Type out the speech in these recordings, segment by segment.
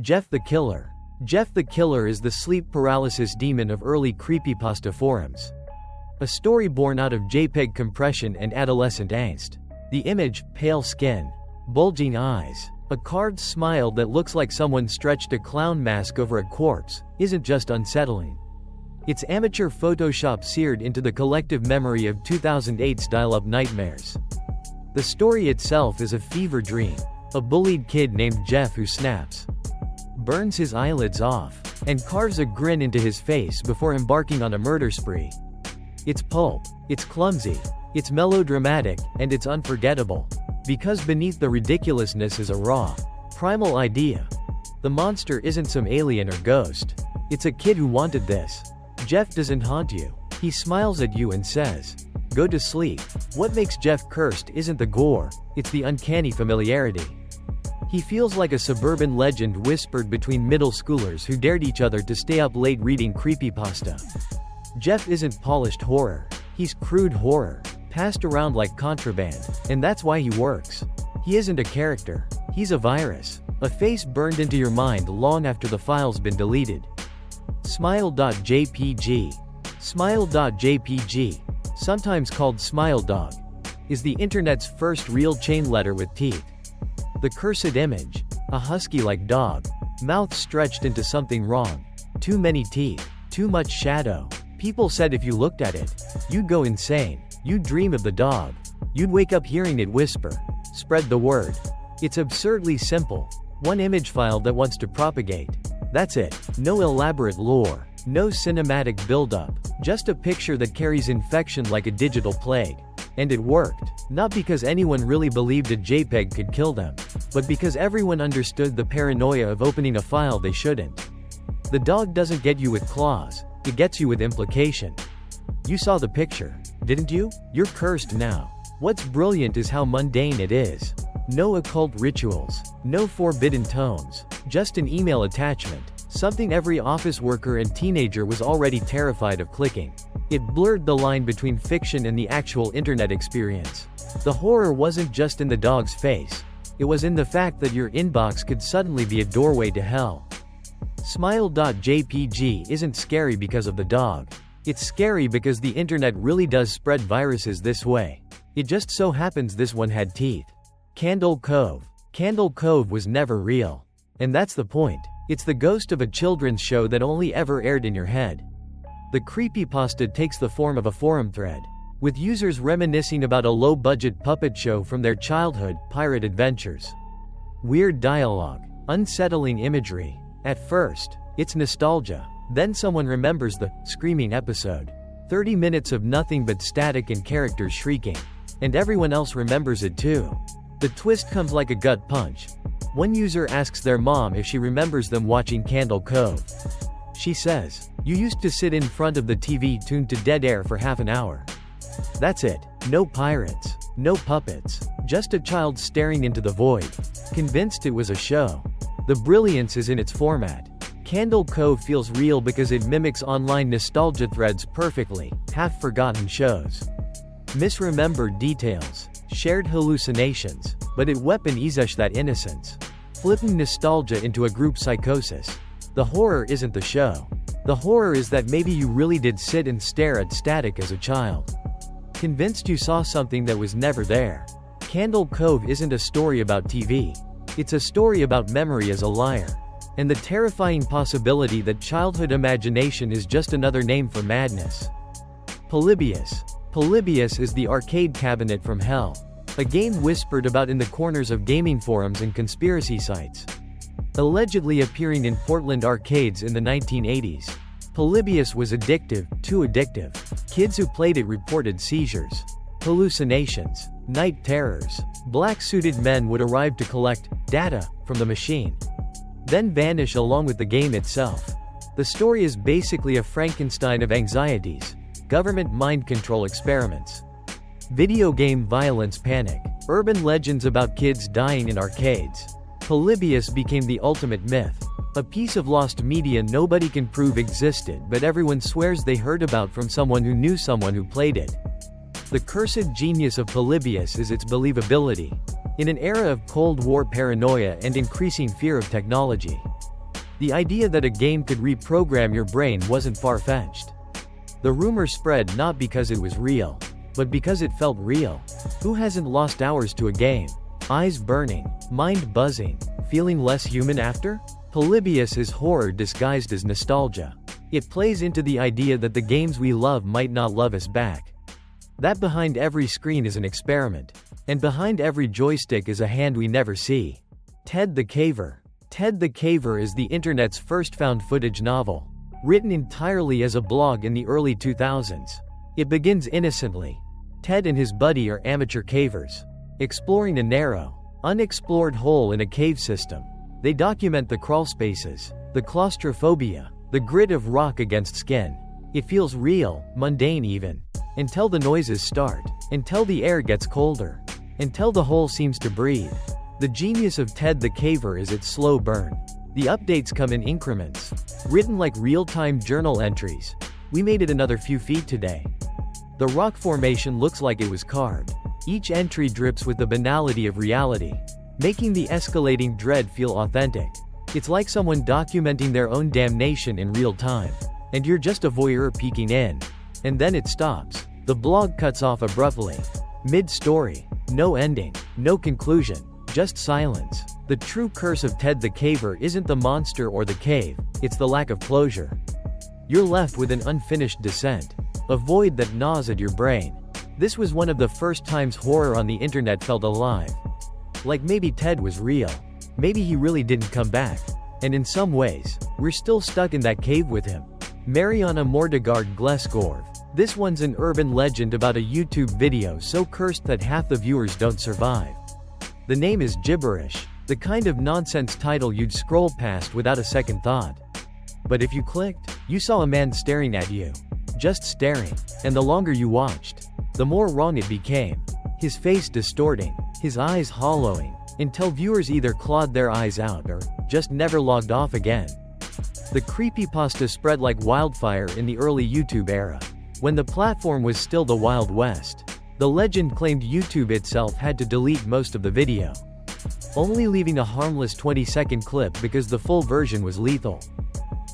Jeff the Killer. Jeff the Killer is the sleep paralysis demon of early creepypasta forums. A story born out of JPEG compression and adolescent angst. The image, pale skin, bulging eyes, a carved smile that looks like someone stretched a clown mask over a corpse, isn't just unsettling. It's amateur Photoshop seared into the collective memory of 2008's dial-up nightmares. The story itself is a fever dream. A bullied kid named Jeff who snaps, burns his eyelids off, and carves a grin into his face before embarking on a murder spree. It's pulp, it's clumsy, it's melodramatic, and it's unforgettable. Because beneath the ridiculousness is a raw, primal idea. The monster isn't some alien or ghost. It's a kid who wanted this. Jeff doesn't haunt you. He smiles at you and says, "Go to sleep." What makes Jeff cursed isn't the gore, it's the uncanny familiarity. He feels like a suburban legend whispered between middle schoolers who dared each other to stay up late reading creepypasta. Jeff isn't polished horror. He's crude horror, passed around like contraband, and that's why he works. He isn't a character. He's a virus. A face burned into your mind long after the file's been deleted. Smile.jpg. Smile.jpg, sometimes called Smile Dog, is the internet's first real chain letter with teeth. The cursed image, a husky-like dog, mouth stretched into something wrong, too many teeth, too much shadow. People said if you looked at it, you'd go insane, you'd dream of the dog, you'd wake up hearing it whisper. Spread the word. It's absurdly simple. One image file that wants to propagate. That's it. No elaborate lore, no cinematic build-up, just a picture that carries infection like a digital plague. And it worked. Not because anyone really believed a JPEG could kill them, but because everyone understood the paranoia of opening a file they shouldn't. The dog doesn't get you with claws, it gets you with implication. You saw the picture, didn't you? You're cursed now. What's brilliant is how mundane it is. No occult rituals, no forbidden tones, just an email attachment, something every office worker and teenager was already terrified of clicking. It blurred the line between fiction and the actual internet experience. The horror wasn't just in the dog's face. It was in the fact that your inbox could suddenly be a doorway to hell. Smile.jpg isn't scary because of the dog. It's scary because the internet really does spread viruses this way. It just so happens this one had teeth. Candle Cove. Candle Cove was never real. And that's the point. It's the ghost of a children's show that only ever aired in your head. The creepypasta takes the form of a forum thread, with users reminiscing about a low-budget puppet show from their childhood, pirate adventures. Weird dialogue, unsettling imagery. At first, it's nostalgia. Then someone remembers the screaming episode. 30 minutes of nothing but static and characters shrieking. And everyone else remembers it too. The twist comes like a gut punch. One user asks their mom if she remembers them watching Candle Cove. She says, "You used to sit in front of the TV tuned to dead air for half an hour." That's it. No pirates. No puppets. Just a child staring into the void, convinced it was a show. The brilliance is in its format. Candle Cove feels real because it mimics online nostalgia threads perfectly, half-forgotten shows. Misremembered details, shared hallucinations, but it weaponizes that innocence, flipping nostalgia into a group psychosis. The horror isn't the show. The horror is that maybe you really did sit and stare at static as a child, convinced you saw something that was never there. Candle Cove isn't a story about TV. It's a story about memory as a liar. And the terrifying possibility that childhood imagination is just another name for madness. Polybius. Polybius is the arcade cabinet from hell. A game whispered about in the corners of gaming forums and conspiracy sites. Allegedly appearing in Portland arcades in the 1980s. Polybius was addictive, too addictive. Kids who played it reported seizures, hallucinations, night terrors. Black-suited men would arrive to collect data from the machine, then vanish along with the game itself. The story is basically a Frankenstein of anxieties, government mind control experiments, video game violence panic, urban legends about kids dying in arcades. Polybius became the ultimate myth. A piece of lost media nobody can prove existed but everyone swears they heard about from someone who knew someone who played it. The cursed genius of Polybius is its believability. In an era of Cold War paranoia and increasing fear of technology, The idea that a game could reprogram your brain wasn't far-fetched. The rumor spread not because it was real, but because it felt real. Who hasn't lost hours to a game? Eyes burning, mind buzzing, feeling less human after? Polybius is horror disguised as nostalgia. It plays into the idea that the games we love might not love us back. That behind every screen is an experiment, and behind every joystick is a hand we never see. Ted the Caver. Ted the Caver is the internet's first found footage novel, written entirely as a blog in the early 2000s. It begins innocently. Ted and his buddy are amateur cavers, exploring a narrow, unexplored hole in a cave system. They document the crawl spaces, the claustrophobia, the grit of rock against skin. It feels real, mundane even, until the noises start, until the air gets colder, until the hole seems to breathe. The genius of Ted the Caver is its slow burn. The updates come in increments, written like real-time journal entries. We made it another few feet today. The rock formation looks like it was carved. Each entry drips with the banality of reality, making the escalating dread feel authentic. It's like someone documenting their own damnation in real time, and you're just a voyeur peeking in. And then it stops. The blog cuts off abruptly. Mid-story. No ending. No conclusion. Just silence. The true curse of Ted the Caver isn't the monster or the cave, it's the lack of closure. You're left with an unfinished descent, a void that gnaws at your brain. This was one of the first times horror on the internet felt alive. Like maybe Ted was real. Maybe he really didn't come back. And in some ways, we're still stuck in that cave with him. Mariana Mordegard Glesgorv. This one's an urban legend about a YouTube video so cursed that half the viewers don't survive. The name is gibberish, the kind of nonsense title you'd scroll past without a second thought. But if you clicked, you saw a man staring at you. Just staring. And the longer you watched, the more wrong it became. His face distorting, his eyes hollowing, until viewers either clawed their eyes out or just never logged off again. The creepypasta spread like wildfire in the early YouTube era, when the platform was still the Wild West. The legend claimed YouTube itself had to delete most of the video, only leaving a harmless 20-second clip because the full version was lethal.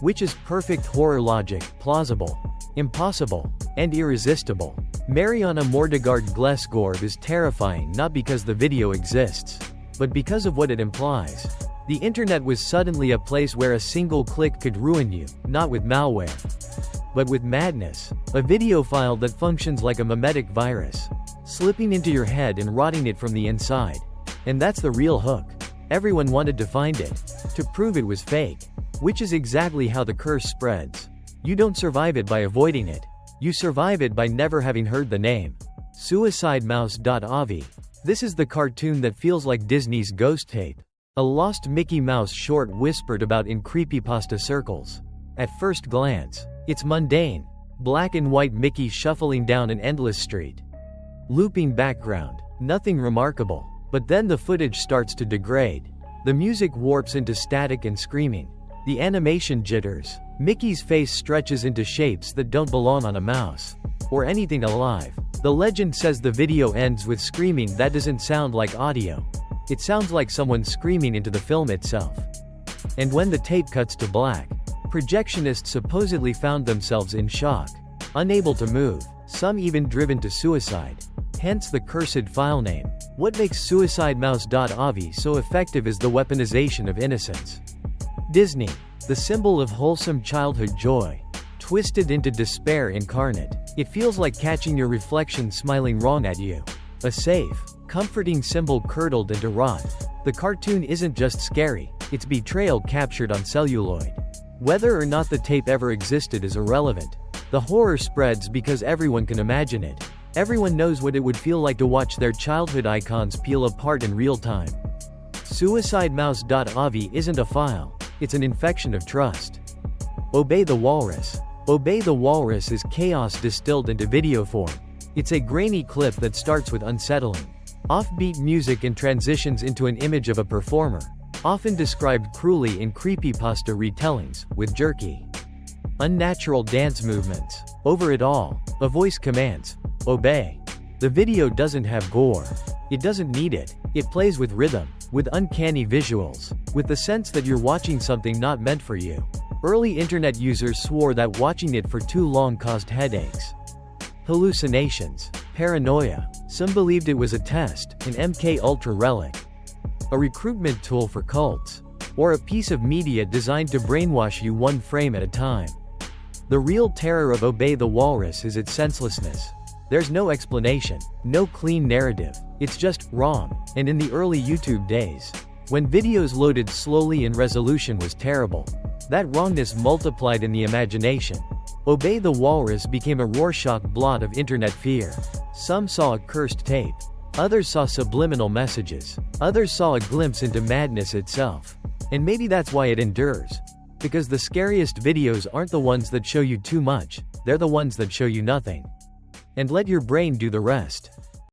Which is perfect horror logic, plausible, impossible, and irresistible. Mariana Mordegard Glesgorv is terrifying not because the video exists, but because of what it implies. The internet was suddenly a place where a single click could ruin you, not with malware, but with madness. A video file that functions like a memetic virus, slipping into your head and rotting it from the inside. And that's the real hook. Everyone wanted to find it, to prove it was fake. Which is exactly how the curse spreads. You don't survive it by avoiding it. You survive it by never having heard the name. Suicidemouse.avi. This is the cartoon that feels like Disney's Ghost Tape. A lost Mickey Mouse short whispered about in creepypasta circles. At first glance, it's mundane. Black and white Mickey shuffling down an endless street. Looping background. Nothing remarkable. But then the footage starts to degrade. The music warps into static and screaming. The animation jitters. Mickey's face stretches into shapes that don't belong on a mouse, or anything alive. The legend says the video ends with screaming that doesn't sound like audio. It sounds like someone screaming into the film itself. And when the tape cuts to black, projectionists supposedly found themselves in shock, unable to move, some even driven to suicide. Hence the cursed file name. What makes suicidemouse.avi so effective is the weaponization of innocence. Disney, the symbol of wholesome childhood joy, twisted into despair incarnate. It feels like catching your reflection smiling wrong at you. A safe, comforting symbol curdled into rot. The cartoon isn't just scary, it's betrayal captured on celluloid. Whether or not the tape ever existed is irrelevant. The horror spreads because everyone can imagine it. Everyone knows what it would feel like to watch their childhood icons peel apart in real time. Suicidemouse.avi isn't a file, it's an infection of trust. Obey the Walrus. Obey the Walrus is chaos distilled into video form. It's a grainy clip that starts with unsettling, offbeat music and transitions into an image of a performer, often described cruelly in creepypasta retellings, with jerky, unnatural dance movements. Over it all, a voice commands, obey. The video doesn't have gore, It doesn't need it. It plays with rhythm, with uncanny visuals, with the sense that you're watching something not meant for you. Early internet users swore that watching it for too long caused headaches, hallucinations, paranoia. Some believed it was a test, an MK Ultra relic, a recruitment tool for cults, or a piece of media designed to brainwash you one frame at a time. The real terror of Obey the Walrus is its senselessness. There's no explanation, no clean narrative, it's just wrong. And in the early YouTube days, when videos loaded slowly and resolution was terrible, that wrongness multiplied in the imagination. Obey the Walrus became a Rorschach blot of internet fear. Some saw a cursed tape. Others saw subliminal messages. Others saw a glimpse into madness itself. And maybe that's why it endures. Because the scariest videos aren't the ones that show you too much, they're the ones that show you nothing. And let your brain do the rest.